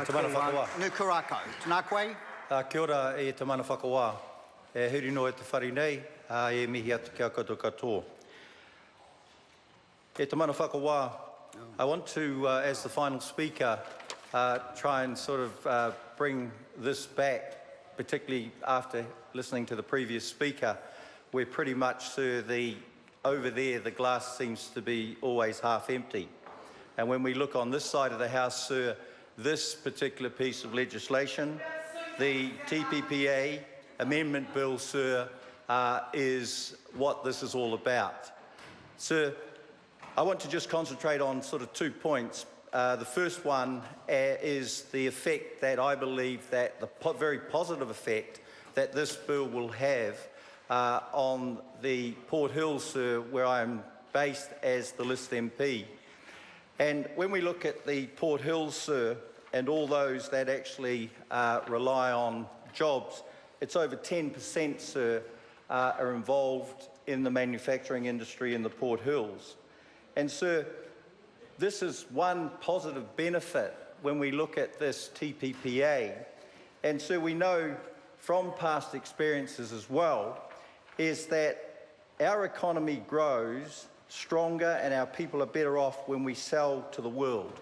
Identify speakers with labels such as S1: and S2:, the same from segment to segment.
S1: Te mana whakawā.
S2: Nukurako. Tēnā koe.
S1: Kia ora e te mana whakawā. E huri no e te whare nei, e mihi atu kia koutou katoa. E te mana whakawā. I want to, as the final speaker, try and sort of bring this back, particularly after listening to the previous speaker, where pretty much, sir, over there the glass seems to be always half empty. And when we look on this side of the House, sir, this particular piece of legislation, the TPPA Amendment Bill, sir, is what this is all about. Sir, I want to just concentrate on sort of 2 points. The first one is the effect that I believe that the very positive effect that this bill will have on the Port Hills, sir, where I am based as the list MP. And when we look at the Port Hills, sir, and all those that actually rely on jobs, it's over 10%, sir, are involved in the manufacturing industry in the Port Hills. And, sir, this is one positive benefit when we look at this TPPA. And, sir, we know from past experiences as well is that our economy grows stronger and our people are better off when we sell to the world,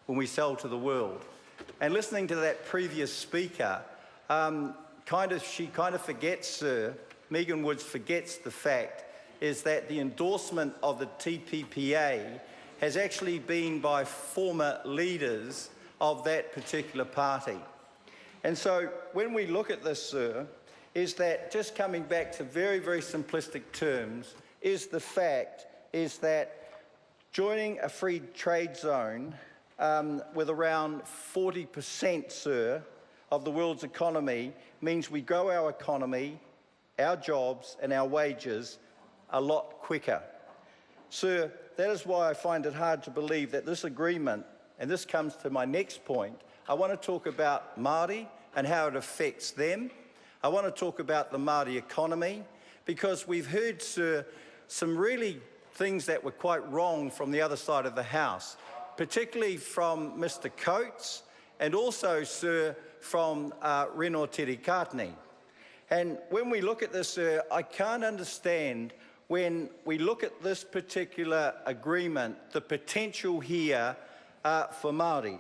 S1: And listening to that previous speaker, she kind of forgets, sir, Megan Woods forgets the fact is that the endorsement of the TPPA has actually been by former leaders of that particular party. And so when we look at this, sir, is that just coming back to very, very simplistic terms, is the fact is that joining a free trade zone with around 40%, sir, of the world's economy means we grow our economy, our jobs and our wages a lot quicker. Sir, that is why I find it hard to believe that this agreement, and this comes to my next point, I want to talk about Māori and how it affects them. I want to talk about the Māori economy because we've heard, sir, some really things that were quite wrong from the other side of the House, particularly from Mr Coates and also, sir, from Reno Tirikatni. And when we look at this, sir, I can't understand when we look at this particular agreement, the potential here for Māori.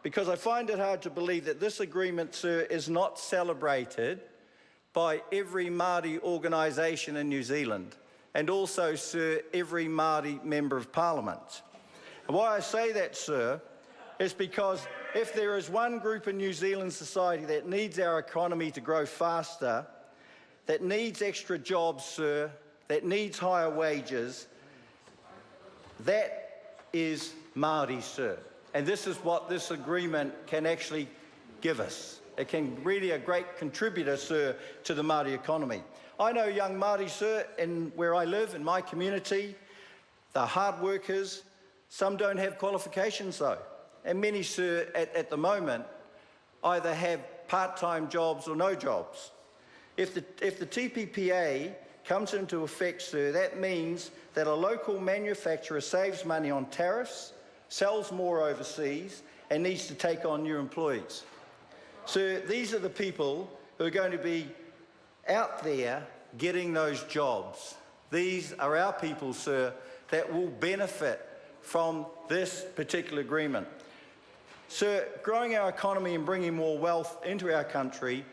S1: Because I find it hard to believe that this agreement, sir, is not celebrated by every Māori organisation in New Zealand and also, sir, every Māori Member of Parliament. And why I say that, sir, is because if there is one group in New Zealand society that needs our economy to grow faster, that needs extra jobs, sir, that needs higher wages, that is Māori, sir. And this is what this agreement can actually give us. It can really a great contributor, sir, to the Māori economy. I know young Māori, sir, where I live, in my community, they're hard workers. Some don't have qualifications, though. And many, sir, at the moment, either have part-time jobs or no jobs. If the TPPA comes into effect, sir, that means that a local manufacturer saves money on tariffs, sells more overseas, and needs to take on new employees. So these are the people who are going to be out there getting those jobs. These are our people, sir, that will benefit from this particular agreement. Sir, growing our economy and bringing more wealth into our country,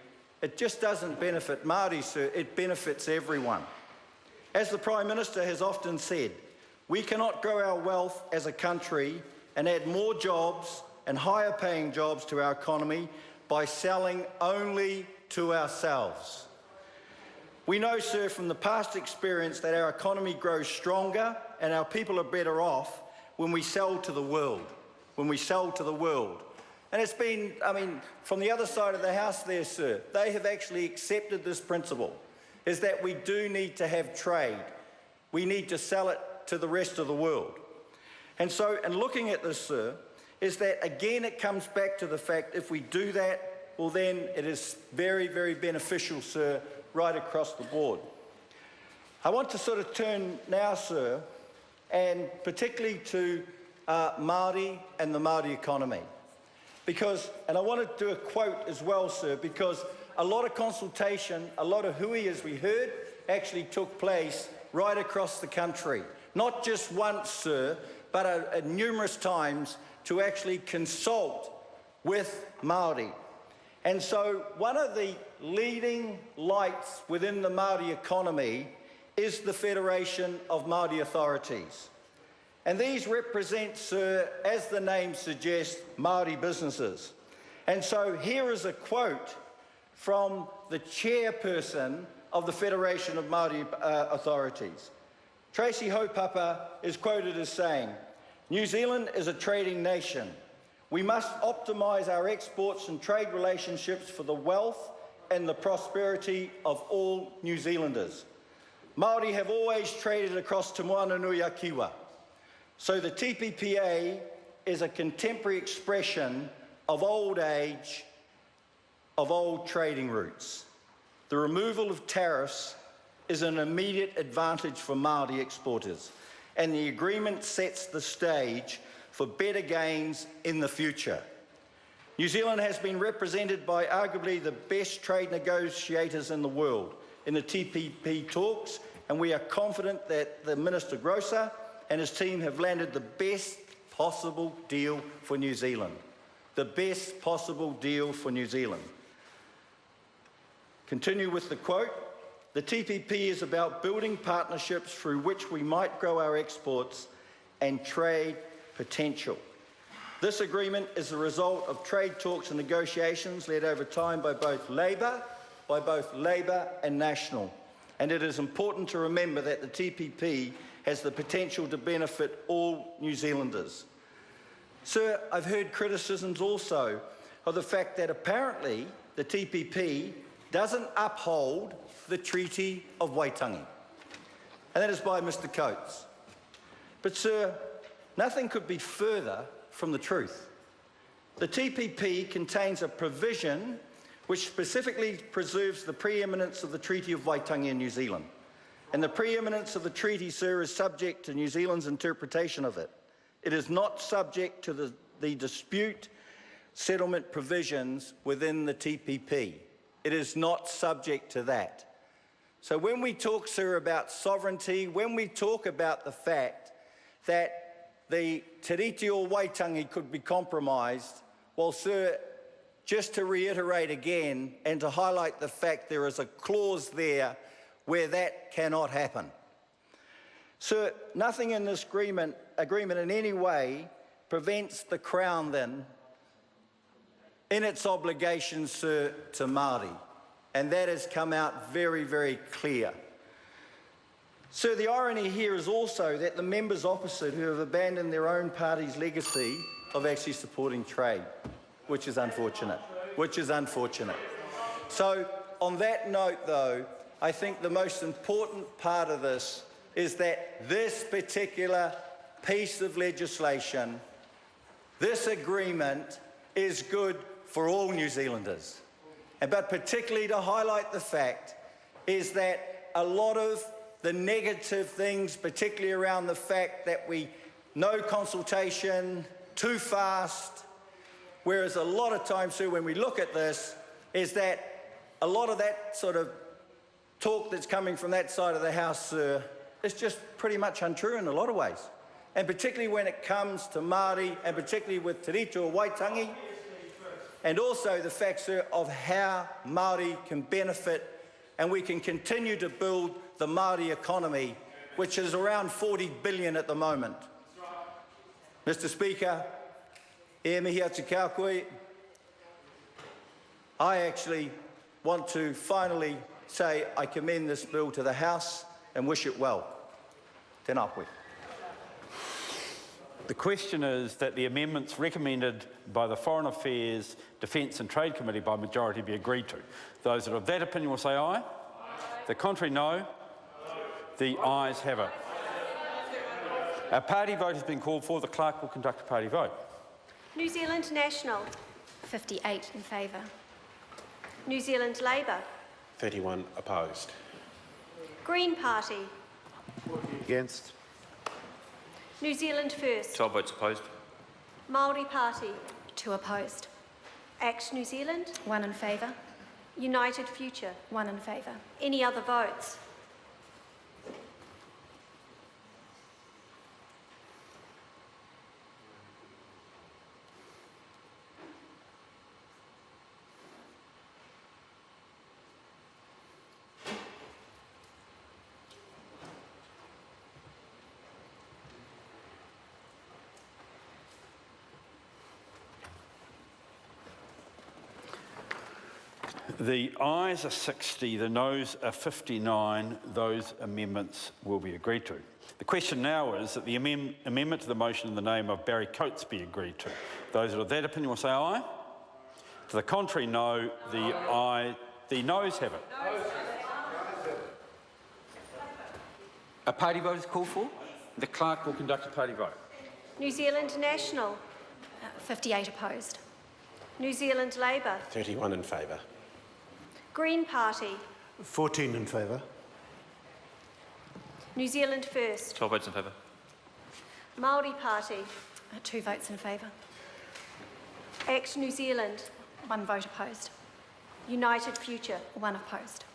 S1: it just doesn't benefit Māori, sir, it benefits everyone. As the Prime Minister has often said, we cannot grow our wealth as a country and add more jobs and higher paying jobs to our economy by selling only to ourselves. We know, sir, from the past experience that our economy grows stronger and our people are better off when we sell to the world, And it's been, from the other side of the House there, sir, they have actually accepted this principle, is that we do need to have trade. We need to sell it to the rest of the world. And so, and looking at this, sir, is that again it comes back to the fact if we do that, well then it is very, very beneficial, sir, right across the board. I want to sort of turn now, sir, and particularly to Māori and the Māori economy. because, and I want to do a quote as well, sir, because a lot of consultation, a lot of hui, as we heard, actually took place right across the country. Not just once, sir, but numerous times to actually consult with Māori. And so one of the leading lights within the Māori economy is the Federation of Māori Authorities. And these represent, sir, as the name suggests, Māori businesses. And so here is a quote from the chairperson of the Federation of Māori Authorities. Tracy Haupapa is quoted as saying, "New Zealand is a trading nation. We must optimise our exports and trade relationships for the wealth and the prosperity of all New Zealanders. Māori have always traded across Te Moana Nui a Kiwa. So the TPPA is a contemporary expression of old age, of old trading routes. The removal of tariffs is an immediate advantage for Māori exporters, and the agreement sets the stage for better gains in the future. New Zealand has been represented by arguably the best trade negotiators in the world in the TPP talks, and we are confident that the Minister Grosser and his team have landed the best possible deal for New Zealand. The best possible deal for New Zealand." Continue with the quote. "The TPP is about building partnerships through which we might grow our exports and trade potential. This agreement is the result of trade talks and negotiations led over time by both Labour and National. And it is important to remember that the TPP has the potential to benefit all New Zealanders." Sir, I've heard criticisms also of the fact that apparently the TPP doesn't uphold the Treaty of Waitangi. And that is by Mr. Coates. But sir, nothing could be further from the truth. The TPP contains a provision which specifically preserves the preeminence of the Treaty of Waitangi in New Zealand. And the preeminence of the treaty, sir, is subject to New Zealand's interpretation of it. It is not subject to the dispute settlement provisions within the TPP. It is not subject to that. So when we talk, sir, about sovereignty, when we talk about the fact that the Te Riti o Waitangi could be compromised, well, sir, just to reiterate again and to highlight the fact there is a clause there where that cannot happen. Sir, nothing in this agreement in any way prevents the Crown then in its obligations, sir, to Māori. And that has come out very, very clear. Sir, the irony here is also that the members opposite who have abandoned their own party's legacy of actually supporting trade, which is unfortunate, So on that note, though, I think the most important part of this is that this particular piece of legislation, this agreement, is good for all New Zealanders. But particularly to highlight the fact is that a lot of the negative things, particularly around the fact that no consultation, too fast, whereas a lot of times, sir, when we look at this, is that a lot of that sort of talk that's coming from that side of the House, sir, is just pretty much untrue in a lot of ways. And particularly when it comes to Māori, and particularly with Te Riti o Waitangi, and also the fact, sir, of how Māori can benefit and we can continue to build the Māori economy, which is around 40 billion at the moment. Mr. Speaker, e mihi atu kia koe, I actually want to finally say I commend this bill to the House and wish it well. Tēnā koe.
S3: The question is that the amendments recommended by the Foreign Affairs, Defence and Trade Committee by majority be agreed to. Those that are of that opinion will say aye. The contrary, no. The ayes have it. A party vote has been called for. The clerk will conduct a party vote.
S4: New Zealand National.
S5: 58 in favour.
S4: New Zealand Labour.
S6: 31 opposed.
S4: Green Party.
S6: Against.
S4: New Zealand First.
S7: 12 votes opposed.
S4: Māori Party.
S5: 2 opposed.
S4: Act New Zealand.
S5: 1 in favour.
S4: United Future.
S5: 1 in favour.
S4: Any other votes?
S3: The ayes are 60, the noes are 59. Those amendments will be agreed to. The question now is that the amendment to the motion in the name of Barry Coates be agreed to. Those that are of that opinion will say aye. To the contrary, no. The noes have it. A party vote is called for. The clerk will conduct a party vote.
S4: New Zealand National.
S5: 58 opposed.
S4: New Zealand Labour.
S6: 31 in favour.
S4: Green Party.
S7: 14 in favour.
S4: New Zealand First.
S8: 12 votes in favour.
S4: Māori Party.
S5: 2 votes in favour.
S4: Act New Zealand.
S5: 1 vote opposed.
S4: United Future.
S5: 1 opposed.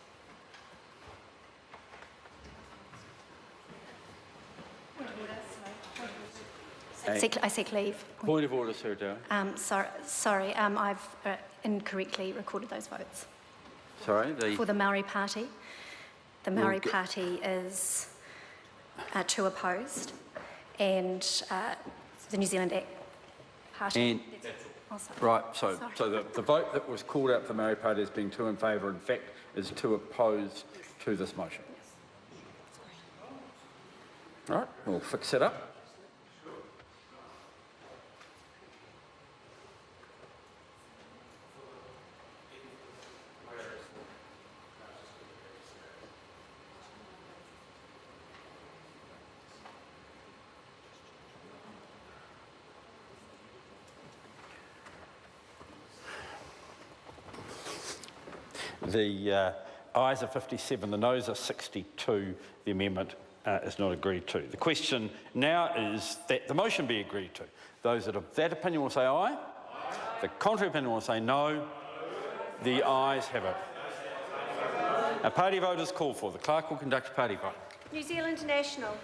S5: I seek leave.
S3: Point of order, Sir Dowie.
S5: Sorry, I've incorrectly recorded those votes.
S3: Sorry,
S5: For the Māori Party, the Māori Party is 2 opposed, and the New Zealand Party.
S3: And
S5: also.
S3: right, so the vote that was called out for the Māori Party as being 2 in favour, in fact, is 2 opposed to this motion. All right, we'll fix it up. The ayes are 57, the noes are 62. The amendment is not agreed to. The question now is that the motion be agreed to. Those that are of that opinion will say aye. The contrary opinion will say no. The ayes have it. A party vote is called for. The clerk will conduct a party vote.
S4: New Zealand National.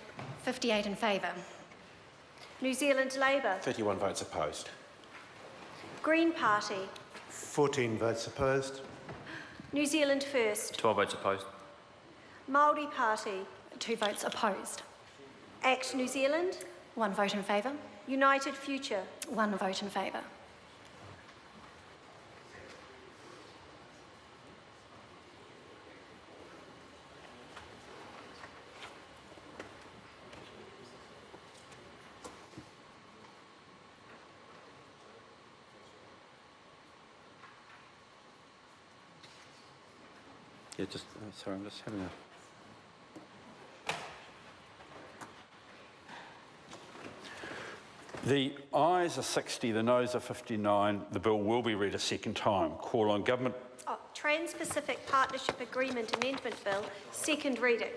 S5: 58 in favour.
S4: New Zealand Labour.
S6: 31 votes opposed.
S4: Green Party.
S7: 14 votes opposed.
S4: New Zealand First.
S8: 12 votes opposed.
S4: Māori Party.
S5: 2 votes opposed.
S4: Act New Zealand.
S5: 1 vote in favour.
S4: United Future.
S5: 1 vote in favour.
S3: Yeah, just, sorry, I'm just having a... The ayes are 60, the noes are 59. The bill will be read a second time. Call on government.
S4: Trans-Pacific Partnership Agreement Amendment Bill, second reading.